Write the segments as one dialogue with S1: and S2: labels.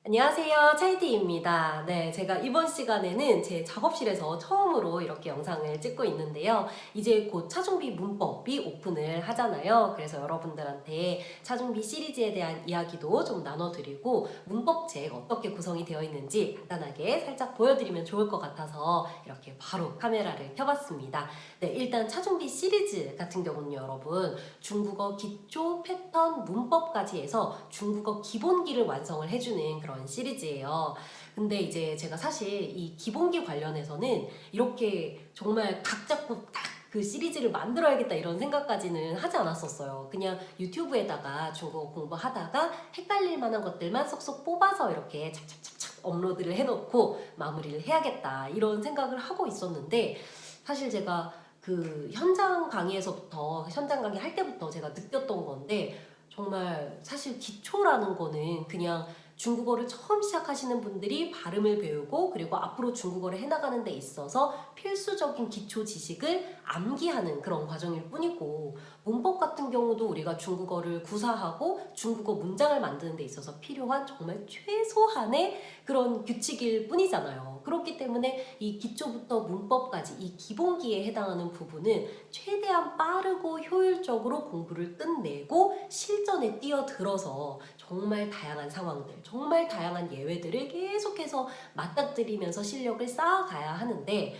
S1: 안녕하세요. 차이디입니다. 네, 제가 이번 시간에는 제 작업실에서 처음으로 이렇게 영상을 찍고 있는데요. 이제 곧 차준비 문법이 오픈을 하잖아요. 그래서 여러분들한테 차준비 시리즈에 대한 이야기도 좀 나눠드리고 문법책 어떻게 구성이 되어 있는지 간단하게 살짝 보여드리면 좋을 것 같아서 이렇게 바로 카메라를 켜봤습니다. 네, 일단 차준비 시리즈 같은 경우는 여러분 중국어 기초, 패턴, 문법까지 해서 중국어 기본기를 완성을 해주는 그런 시리즈예요. 근데 이제 제가 사실 이 기본기 관련해서는 이렇게 정말 각 잡고 딱 그 시리즈를 만들어야겠다 이런 생각까지는 하지 않았었어요. 그냥 유튜브에다가 중국어 공부하다가 헷갈릴 만한 것들만 쏙쏙 뽑아서 이렇게 착착착착 업로드를 해놓고 마무리를 해야겠다 이런 생각을 하고 있었는데 사실 제가 그 현장 강의에서부터 현장 강의 할 때부터 제가 느꼈던 건데 정말 사실 기초라는 거는 그냥 중국어를 처음 시작하시는 분들이 발음을 배우고 그리고 앞으로 중국어를 해나가는 데 있어서 필수적인 기초 지식을 암기하는 그런 과정일 뿐이고 문법 같은 경우도 우리가 중국어를 구사하고 중국어 문장을 만드는 데 있어서 필요한 정말 최소한의 그런 규칙일 뿐이잖아요. 그렇기 때문에 이 기초부터 문법까지 이 기본기에 해당하는 부분은 최대한 빠르고 효율적으로 공부를 끝내고 실전에 뛰어들어서 정말 다양한 상황들, 정말 다양한 예외들을 계속해서 맞닥뜨리면서 실력을 쌓아가야 하는데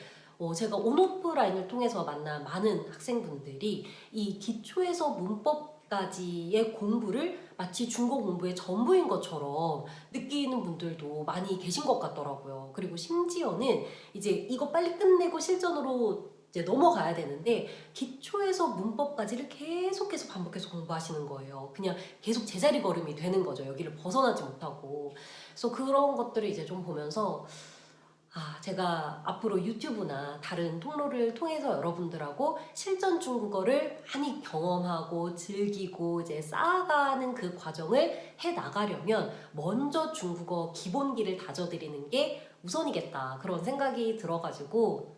S1: 제가 온오프라인을 통해서 만난 많은 학생분들이 이 기초에서 문법까지의 공부를 마치 중국어 공부의 전부인 것처럼 느끼는 분들도 많이 계신 것 같더라고요. 그리고 심지어는 이제 이거 빨리 끝내고 실전으로 이제 넘어가야 되는데 기초에서 문법까지를 계속해서 반복해서 공부하시는 거예요. 그냥 계속 제자리 걸음이 되는 거죠. 여기를 벗어나지 못하고. 그래서 그런 것들을 이제 좀 보면서 제가 앞으로 유튜브나 다른 통로를 통해서 여러분들하고 실전 중국어를 많이 경험하고 즐기고 이제 쌓아가는 그 과정을 해 나가려면 먼저 중국어 기본기를 다져드리는 게 우선이겠다. 그런 생각이 들어가지고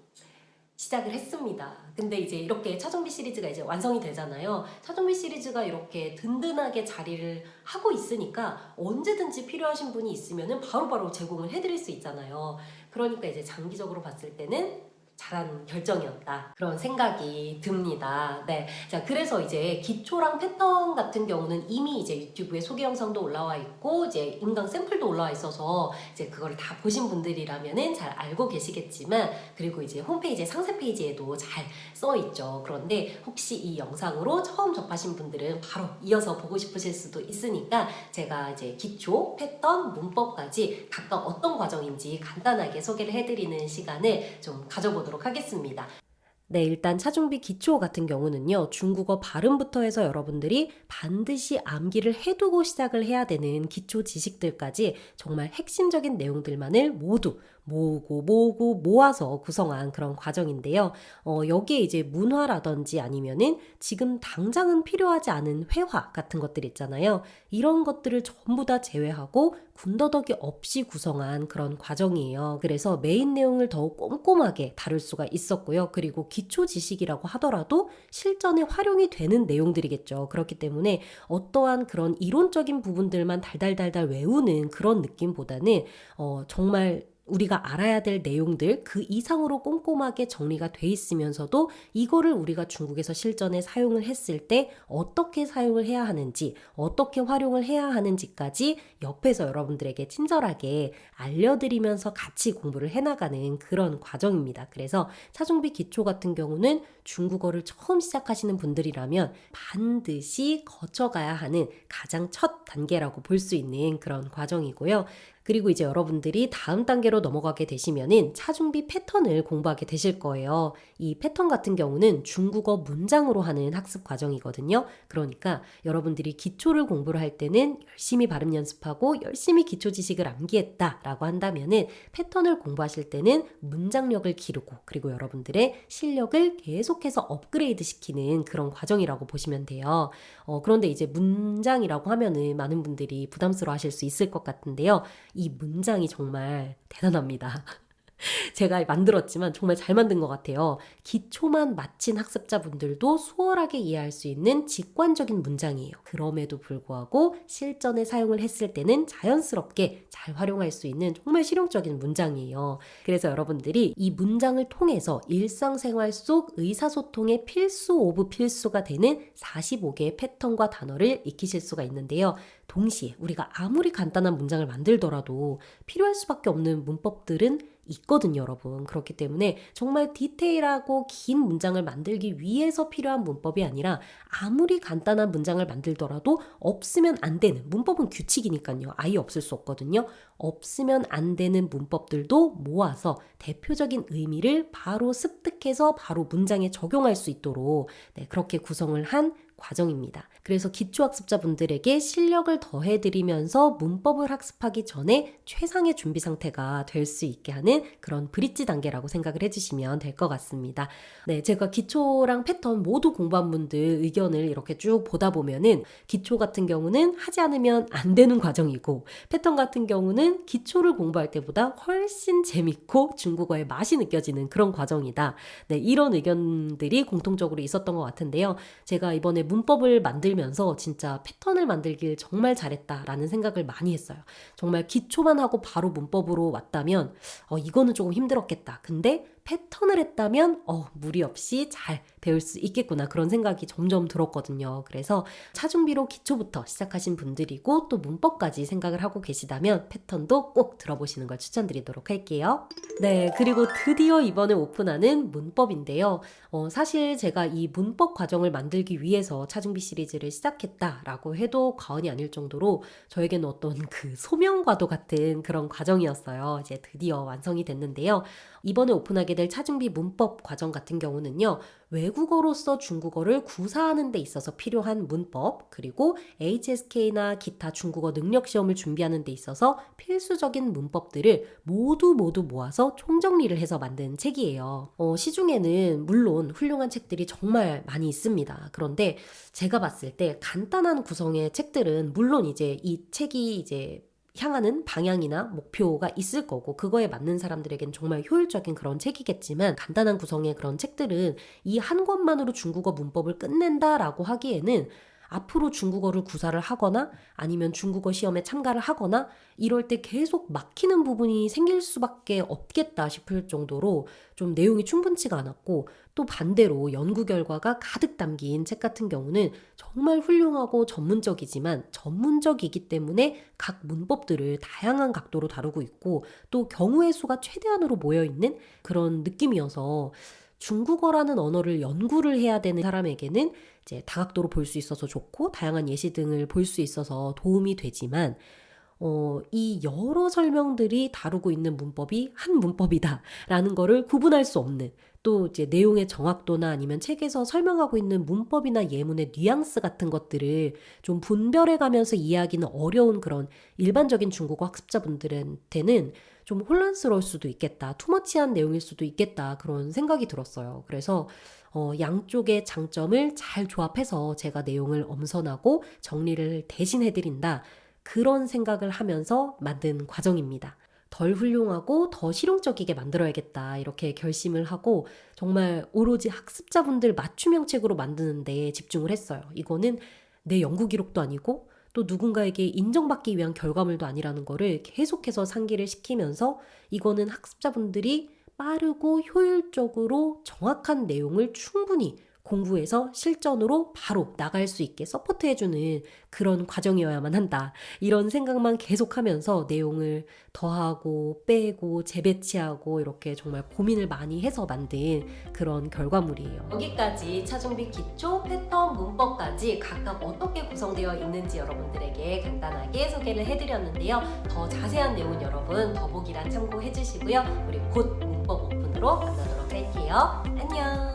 S1: 시작을 했습니다. 근데 이제 이렇게 차종비 시리즈가 이제 완성이 되잖아요. 차종비 시리즈가 이렇게 든든하게 자리를 하고 있으니까 언제든지 필요하신 분이 있으면은 바로바로 제공을 해드릴 수 있잖아요. 그러니까 이제 장기적으로 봤을 때는 잘한 결정이었다. 그런 생각이 듭니다. 네. 자, 그래서 이제 기초랑 패턴 같은 경우는 이미 이제 유튜브에 소개 영상도 올라와 있고, 이제 인강 샘플도 올라와 있어서 이제 그걸 다 보신 분들이라면은 잘 알고 계시겠지만, 그리고 이제 홈페이지 상세 페이지에도 잘 써 있죠. 그런데 혹시 이 영상으로 처음 접하신 분들은 바로 이어서 보고 싶으실 수도 있으니까 제가 이제 기초, 패턴, 문법까지 각각 어떤 과정인지 간단하게 소개를 해드리는 시간을 좀 가져보도록 하겠습니다. 네, 일단 차준비 기초 같은 경우는요, 중국어 발음부터 해서 여러분들이 반드시 암기를 해두고 시작을 해야 되는 기초 지식들까지 정말 핵심적인 내용들만을 모두 모으고 모아서 구성한 그런 과정인데요. 여기에 이제 문화라든지 아니면은 지금 당장은 필요하지 않은 회화 같은 것들 있잖아요. 이런 것들을 전부 다 제외하고 군더더기 없이 구성한 그런 과정이에요. 그래서 메인 내용을 더욱 꼼꼼하게 다룰 수가 있었고요. 그리고 기초 지식이라고 하더라도 실전에 활용이 되는 내용들이겠죠. 그렇기 때문에 어떠한 그런 이론적인 부분들만 달달달달 외우는 그런 느낌보다는 정말 우리가 알아야 될 내용들 그 이상으로 꼼꼼하게 정리가 돼 있으면서도 이거를 우리가 중국에서 실전에 사용을 했을 때 어떻게 사용을 해야 하는지, 어떻게 활용을 해야 하는지까지 옆에서 여러분들에게 친절하게 알려드리면서 같이 공부를 해나가는 그런 과정입니다. 그래서 차준비 기초 같은 경우는 중국어를 처음 시작하시는 분들이라면 반드시 거쳐가야 하는 가장 첫 단계라고 볼 수 있는 그런 과정이고요. 그리고 이제 여러분들이 다음 단계로 넘어가게 되시면은 차준비 패턴을 공부하게 되실 거예요. 이 패턴 같은 경우는 중국어 문장으로 하는 학습 과정이거든요. 그러니까 여러분들이 기초를 공부를 할 때는 열심히 발음 연습하고 열심히 기초 지식을 암기했다라고 한다면은 패턴을 공부하실 때는 문장력을 기르고 그리고 여러분들의 실력을 계속해서 업그레이드 시키는 그런 과정이라고 보시면 돼요. 그런데 이제 문장이라고 하면은 많은 분들이 부담스러워 하실 수 있을 것 같은데요. 이 문장이 정말 대단합니다. 제가 만들었지만 정말 잘 만든 것 같아요. 기초만 마친 학습자분들도 수월하게 이해할 수 있는 직관적인 문장이에요. 그럼에도 불구하고 실전에 사용을 했을 때는 자연스럽게 잘 활용할 수 있는 정말 실용적인 문장이에요. 그래서 여러분들이 이 문장을 통해서 일상생활 속 의사소통의 필수 오브 필수가 되는 45개의 패턴과 단어를 익히실 수가 있는데요. 동시에 우리가 아무리 간단한 문장을 만들더라도 필요할 수밖에 없는 문법들은 있거든요, 여러분. 그렇기 때문에 정말 디테일하고 긴 문장을 만들기 위해서 필요한 문법이 아니라 아무리 간단한 문장을 만들더라도 없으면 안 되는, 문법은 규칙이니까요. 아예 없을 수 없거든요. 없으면 안 되는 문법들도 모아서 대표적인 의미를 바로 습득해서 바로 문장에 적용할 수 있도록 그렇게 구성을 한 과정입니다. 그래서 기초학습자분들에게 실력을 더해드리면서 문법을 학습하기 전에 최상의 준비 상태가 될 수 있게 하는 그런 브릿지 단계라고 생각을 해주시면 될 것 같습니다. 네, 제가 기초랑 패턴 모두 공부한 분들 의견을 이렇게 쭉 보다 보면은 기초 같은 경우는 하지 않으면 안 되는 과정이고 패턴 같은 경우는 기초를 공부할 때보다 훨씬 재밌고 중국어의 맛이 느껴지는 그런 과정이다. 네, 이런 의견들이 공통적으로 있었던 것 같은데요. 제가 이번에 문법을 만들면서 진짜 패턴을 만들길 정말 잘했다라는 생각을 많이 했어요. 정말 기초만 하고 바로 문법으로 왔다면 이거는 조금 힘들었겠다. 근데 패턴을 했다면 무리 없이 잘 배울 수 있겠구나 그런 생각이 점점 들었거든요. 그래서 차준비로 기초부터 시작하신 분들이고 또 문법까지 생각을 하고 계시다면 패턴도 꼭 들어보시는 걸 추천드리도록 할게요. 네, 그리고 드디어 이번에 오픈하는 문법인데요. 사실 제가 이 문법 과정을 만들기 위해서 차준비 시리즈를 시작했다라고 해도 과언이 아닐 정도로 저에게는 어떤 그 소명과도 같은 그런 과정이었어요. 이제 드디어 완성이 됐는데요. 이번에 오픈하게 될 차준비 문법 과정 같은 경우는요. 외국어로서 중국어를 구사하는 데 있어서 필요한 문법, 그리고 HSK나 기타 중국어 능력 시험을 준비하는 데 있어서 필수적인 문법들을 모두 모아서 총정리를 해서 만든 책이에요. 시중에는 물론 훌륭한 책들이 정말 많이 있습니다. 그런데 제가 봤을 때 간단한 구성의 책들은 물론 이제 이 책이 이제 향하는 방향이나 목표가 있을 거고 그거에 맞는 사람들에겐 정말 효율적인 그런 책이겠지만 간단한 구성의 그런 책들은 이 한 권만으로 중국어 문법을 끝낸다라고 하기에는 앞으로 중국어를 구사를 하거나 아니면 중국어 시험에 참가를 하거나 이럴 때 계속 막히는 부분이 생길 수밖에 없겠다 싶을 정도로 좀 내용이 충분치가 않았고 또 반대로 연구 결과가 가득 담긴 책 같은 경우는 정말 훌륭하고 전문적이지만 전문적이기 때문에 각 문법들을 다양한 각도로 다루고 있고 또 경우의 수가 최대한으로 모여있는 그런 느낌이어서 중국어라는 언어를 연구를 해야 되는 사람에게는 이제 다각도로 볼 수 있어서 좋고 다양한 예시 등을 볼 수 있어서 도움이 되지만 이 여러 설명들이 다루고 있는 문법이 한 문법이다라는 거를 구분할 수 없는 또 이제 내용의 정확도나 아니면 책에서 설명하고 있는 문법이나 예문의 뉘앙스 같은 것들을 좀 분별해 가면서 이해하기는 어려운 그런 일반적인 중국어 학습자분들한테는 좀 혼란스러울 수도 있겠다. 투머치한 내용일 수도 있겠다. 그런 생각이 들었어요. 그래서 양쪽의 장점을 잘 조합해서 제가 내용을 엄선하고 정리를 대신 해드린다. 그런 생각을 하면서 만든 과정입니다. 덜 훌륭하고 더 실용적이게 만들어야겠다 이렇게 결심을 하고 정말 오로지 학습자분들 맞춤형 책으로 만드는데 집중을 했어요. 이거는 내 연구 기록도 아니고 또 누군가에게 인정받기 위한 결과물도 아니라는 거를 계속해서 상기를 시키면서 이거는 학습자분들이 빠르고 효율적으로 정확한 내용을 충분히 공부해서 실전으로 바로 나갈 수 있게 서포트해주는 그런 과정이어야만 한다. 이런 생각만 계속하면서 내용을 더하고 빼고 재배치하고 이렇게 정말 고민을 많이 해서 만든 그런 결과물이에요. 여기까지 차준비 기초, 패턴, 문법까지 각각 어떻게 구성되어 있는지 여러분들에게 간단하게 소개를 해드렸는데요. 더 자세한 내용은 여러분 더보기란 참고해주시고요. 우리 곧 문법 오픈으로 만나도록 할게요. 안녕!